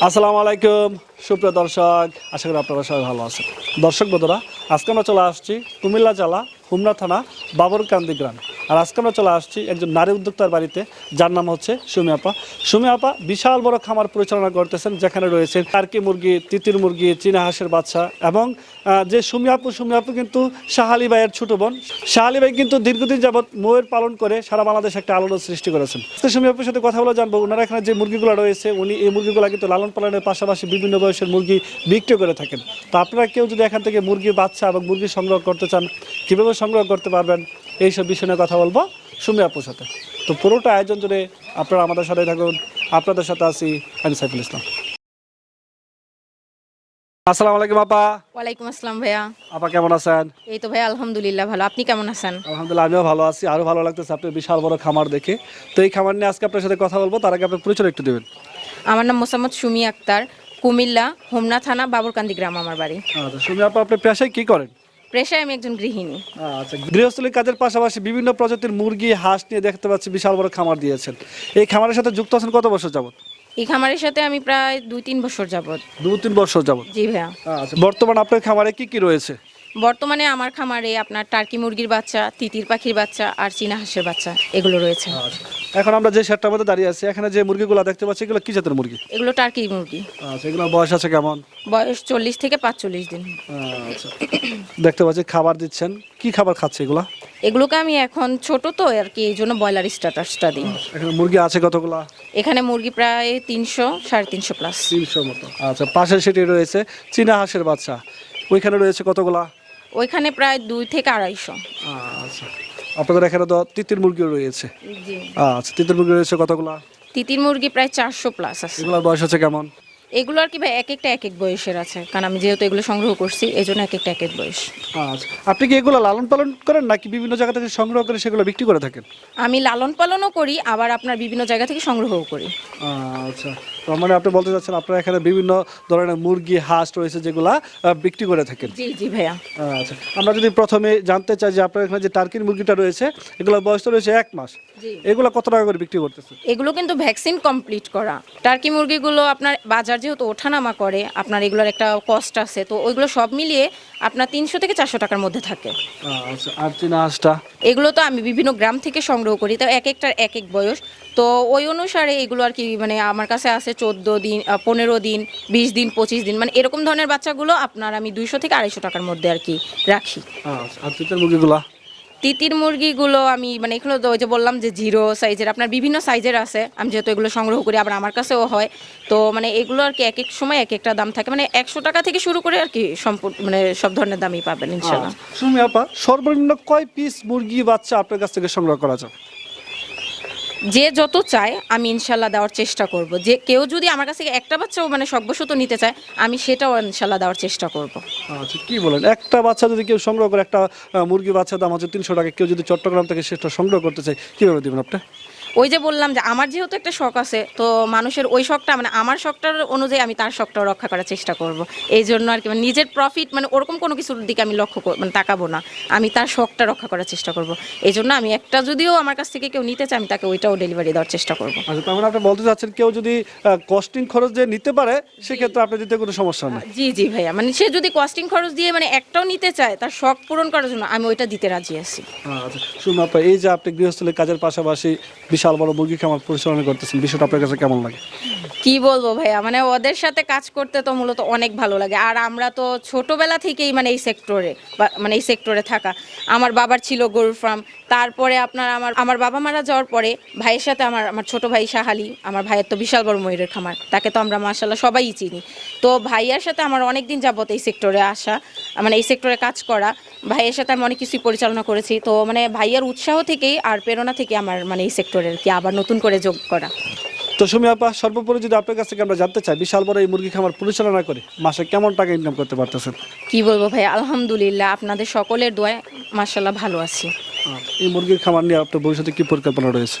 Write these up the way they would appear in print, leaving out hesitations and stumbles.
আসসালামু আলাইকুম সুপ্রিয় দর্শক, আশা করি আপনারা সবাই ভালো আছেন। দর্শক বন্ধুরা, আজকে আমরা চলে আসছি কুমিল্লা জেলা হোমনা থানা বাবরকান্দি গ্রাম। আর আজকে আমরা চলে আসছি একজন নারী উদ্যোক্তার বাড়িতে, যার নাম হচ্ছে সুমি আপা। সুমি আপা বিশাল বড় খামার পরিচালনা করতেছেন, যেখানে রয়েছে টার্কি মুরগি, তিতির মুরগি, চীনা হাঁসের বাচ্চা। এবং যে সুমি আপু কিন্তু শাহালি ভাইয়ের ছোট বোন। শাহালি ভাই কিন্তু দীর্ঘদিন যাবৎ ময়ূর পালন করে সারা বাংলাদেশ একটা আলোড়ন সৃষ্টি করেছেন। সুমি আপুর সাথে কথা বলে জানবো ওনারা এখানে যে মুরগিগুলো রয়েছে, উনি এই মুরগিগুলো কিন্তু লালন পালনের পাশাপাশি বিভিন্ন বয়সের মুরগি বিক্রি করে থাকেন। তো আপনারা কেউ যদি এখান থেকে মুরগি বাচ্চা এবং মুরগি সংগ্রহ করতে চান, কীভাবে সংগ্রহ করতে পারবেন, এইসব বিষয় নিয়ে কথা বলবো সুমি আপুর সাথে। তো পুরোটা আয়োজন জুড়ে আপনারা আমাদের সাথে থাকুন। আপনাদের সাথে আছি আমি সাইফুল ইসলাম। আসসালামু আলাইকুম আপা। ওয়ালাইকুম আসসালাম ভাইয়া। আপা কেমন আছেন? এই তো ভাইয়া আলহামদুলিল্লাহ ভালো, আপনি কেমন আছেন? আলহামদুলিল্লাহ আমিও ভালো আছি। আরও ভালো লাগতেছে আপনার বিশাল বড় খামার দেখে। তো এই খামার নিয়ে আজকে আপনার সাথে কথা বলবো, তার আগে আপনার পরিচয় একটু দেবেন। আমার নাম মোসাম্মদ সুমি আক্তার, কুমিল্লা হোমনা থানা বাবরকান্দি গ্রাম আমার বাড়ি। আচ্ছা সুমি আপা, আপনি পেশায় কি করেন? পেশায় আমি একজন গৃহিণী। আচ্ছা, গৃহস্থলী কাজের পাশাপাশি বিভিন্ন প্রজাতির মুরগি হাঁস নিয়ে দেখতে পাচ্ছি বিশাল বড় খামার দিয়েছেন। এই খামারের সাথে যুক্ত আছেন কত বছর যাবত? এই খামারের সাথে আমি প্রায় 2-3 বছর যাবত। 2-3 বছর যাবত। জি ভাইয়া। আচ্ছা, বর্তমান আপনার খামারে কি কি রয়েছে? বর্তমানে আমার খামারে আপনার টার্কি মুরগির বাচ্চা, তিতির পাখির বাচ্চা আর চীনা হাঁসের বাচ্চা এগুলো রয়েছে। আচ্ছা, এখন আমরা যে শেডটার মধ্যে দাঁড়িয়ে আছি, এখানে যে মুরগিগুলো দেখতে পাচ্ছি, এগুলো কি জাতের মুরগি? এগুলো টার্কি মুরগি। আচ্ছা, এগুলোর বয়স আছে কেমন? বয়স 40 থেকে 45 দিন। আচ্ছা, দেখতে পাচ্ছি খাবার দিচ্ছেন। কি খাবার খাচ্ছে এগুলা? এগুলোকে আমি এখন ছোট তো আর কি, এই জন্য ব্রয়লার স্ট্যাটাসটা দিই। এখানে মুরগি আছে কতগুলা? এখানে মুরগি প্রায় 300-350 প্লাস। 300 মতো। আচ্ছা, পাশের সেটি রয়েছে চীনা হাঁসের বাচ্চা, ওইখানে রয়েছে কতগুলা? ওইখানে প্রায় 2 থেকে 250। আচ্ছা, আপনাদের এখানে তো তিতির মুরগিও রয়েছে। জি। আচ্ছা, তিতির মুরগি রয়েছে কতগুলা? তিতির মুরগি প্রায় 400 প্লাস আছে। এগুলোর বয়স আছে কেমন? এগুলো আর কি ভাই এক একটা এক এক বয়সের আছে, কারণ আমি যেহেতু এগুলো সংগ্রহ করছি এই জন্য এক একটা এক এক বয়স। আচ্ছা, আপনি কি এগুলো লালন পালন করেন নাকি বিভিন্ন জায়গা থেকে সংগ্রহ করে সেগুলো বিক্রি করে থাকেন? আমি লালন পালনও করি, আবার আপনার বিভিন্ন জায়গা থেকে সংগ্রহও করি। আচ্ছা, তো মানে আপনি বলতে চাচ্ছেন আপনার এখানে বিভিন্ন ধরনের মুরগি হাঁস রয়েছে যেগুলা বিক্রি করে থাকেন? জি জি ভাইয়া। আচ্ছা, আমরা যদি প্রথমে জানতে চাই যে আপনার এখানে যে টার্কির মুরগিটা রয়েছে, এগুলোর বয়স তো রয়েছে 1 মাস, জি। এগুলো কত টাকা করে বিক্রি করতেছে? এগুলো কিন্তু ভ্যাকসিন কমপ্লিট করা টার্কি মুরগিগুলো আপনার বাজার যেহেতু ওঠানামা করে, আপনার এগুলোর একটা কস্ট আছে, তো ওইগুলো সব মিলিয়ে আপনার 300 থেকে 400 টাকার মধ্যে থাকে। আচ্ছা, আর চীনা হাঁসটা? এগুলো তো আমি বিভিন্ন গ্রাম থেকে সংগ্রহ করি, তো এক একটার এক এক বয়স, তো ওই অনুসারে এগুলো আর কি মানে আমার কাছে আছে 14 দিন, 15 দিন, 20 দিন, 25 দিন, মানে এরকম ধরনের বাচ্চাগুলো আপনার আমি 200 থেকে 250 টাকার মধ্যে আর কি রাখি। আচ্ছা, আর তিতির মুরগিগুলা? তিতির মুরগিগুলো আমি মানে এগুলো তো ওই যে বললাম যে 0 সাইজের, আপনার বিভিন্ন সাইজের আছে, আমি যেহেতু এগুলো সংগ্রহ করি আবার আমার কাছেও হয়, তো মানে এগুলো আর কি এক এক সময় এক একটা দাম থাকে, মানে 100 টাকা থেকে শুরু করে আর কি সম্পূর্ণ মানে সব ধরনের দামই পাবেন ইনশাল্লাহ। সুমি আপা, সর্বনিম্ন কয় পিস মুরগি বাচ্চা আপনার কাছ থেকে সংগ্রহ করা যায়? যে যত চায় আমি ইনশাল্লাহ দেওয়ার চেষ্টা করব, যে কেউ যদি আমার কাছ থেকে একটা বাচ্চাও মানে শখবশত নিতে চায় আমি সেটাও ইনশাল্লাহ দেওয়ার চেষ্টা করব। আচ্ছা, কি বলেন, একটা বাচ্চা যদি কেউ সংগ্রহ করে, একটা মুরগি বাচ্চার দাম হচ্ছে 300 টাকা, কেউ যদি চট্টগ্রাম থেকে সেটা সংগ্রহ করতে চায় কিভাবে দিবেন আপনি? ওই যে বললাম যে আমার যেহেতু একটা শখ আছে, তো মানুষের ওই শখটা মানে আমার শখটার অনুযায়ী আমি তার শখটাও রক্ষা করার চেষ্টা করব। এই জন্য আর কি মানে নিজের প্রফিট মানে ওরকম কোনো কিছুর দিকে আমি মানে তাকাবো না, আমি তার শখটা রক্ষা করার চেষ্টা করব। এই জন্য আমি একটা যদিও আমার কাছ থেকে কেউ নিতে চায় আমি তাকে ওইটাও ডেলিভারি দেওয়ার চেষ্টা করব। আচ্ছা, তার মানে আপনি বলতে চাচ্ছেন কেউ যদি কস্টিং খরচ দিয়ে নিতে পারে সেক্ষেত্রে আপনি দিতে কোনো সমস্যা নেই? জি জি ভাইয়া, মানে সে যদি কস্টিং খরচ দিয়ে মানে একটাও নিতে চায় তার শখ পূরণ করার জন্য আমি ওইটা দিতে রাজি আছি। আচ্ছা, শুনুন আপা, এই যে আপনি গৃহস্থলীর কাজের পাশাপাশি বিশাল বড় মুরগি খামার পরিচালনা করতেছেন, বিষয়টা আপনার কাছে কেমন লাগে? কি বলবো ভাইয়া, মানে ওদের সাথে কাজ করতে তো মূলত অনেক ভালো লাগে, আর আমরা তো ছোটবেলা থেকেই মানে এই সেক্টরে মানে এই সেক্টরে থাকা। আমার বাবার ছিল গরুর ফার্ম, তারপরে আপনার আমার বাবা মারা যাওয়ার পরে ভাইয়ের সাথে আমার ছোট ভাই শাহালি, আমার ভাইয়ের তো বিশাল বড় ময়ূরের খামার, তাকে তো আমরা মাশাআল্লাহ সবাই চিনি। তো ভাইয়ার সাথে আমার অনেক দিন যাবত এই সেক্টরে আসা, মানে এই সেক্টরে কাজ করা, ভাইয়ের সাথে আমি অনেক কিছুই পরিচালনা করেছি, তো মানে ভাইয়ার উৎসাহ থেকেই আর প্রেরণা থেকে আমার মানে এই সেক্টরের কি আবার নতুন করে যোগ করা। তো সুমি আপা, সর্বোপরি যদি আপনার কাছ থেকে আমরা জানতে চাই, বিশাল বড় এই মুরগি খামার পরিচালনা করে মাসে কেমন টাকা ইনকাম করতে পারতেছেন? কি বলবো ভাই, আলহামদুলিল্লাহ আপনাদের সকলের দোয়ায় মাশাআল্লাহ ভালো আছি। এই মুরগির খামার নিয়ে আপনার ভবিষ্যতে কি পরিকল্পনা রয়েছে?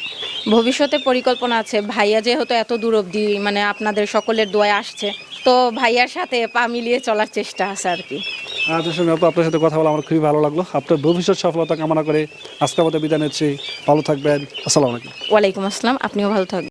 ভবিষ্যতে পরিকল্পনা আছে, ভাইয়া যেহেতু এত দূর অবধি মানে আপনাদের সকলের দোয়ায় আসছে, তো ভাইয়ার সাথে পা মিলিয়ে চলার চেষ্টা আছে আর কি। আচ্ছা সুমি আপা, আপনার সাথে কথা বলে আমার খুবই ভালো লাগলো। আপনার ভবিষ্যৎ সফলতা কামনা করে আজকের মতো বিদায় নিচ্ছি। ভালো থাকবেন। আসসালামু আলাইকুম। ওয়ালাইকুম আসসালাম, আপনিও ভালো থাকবেন।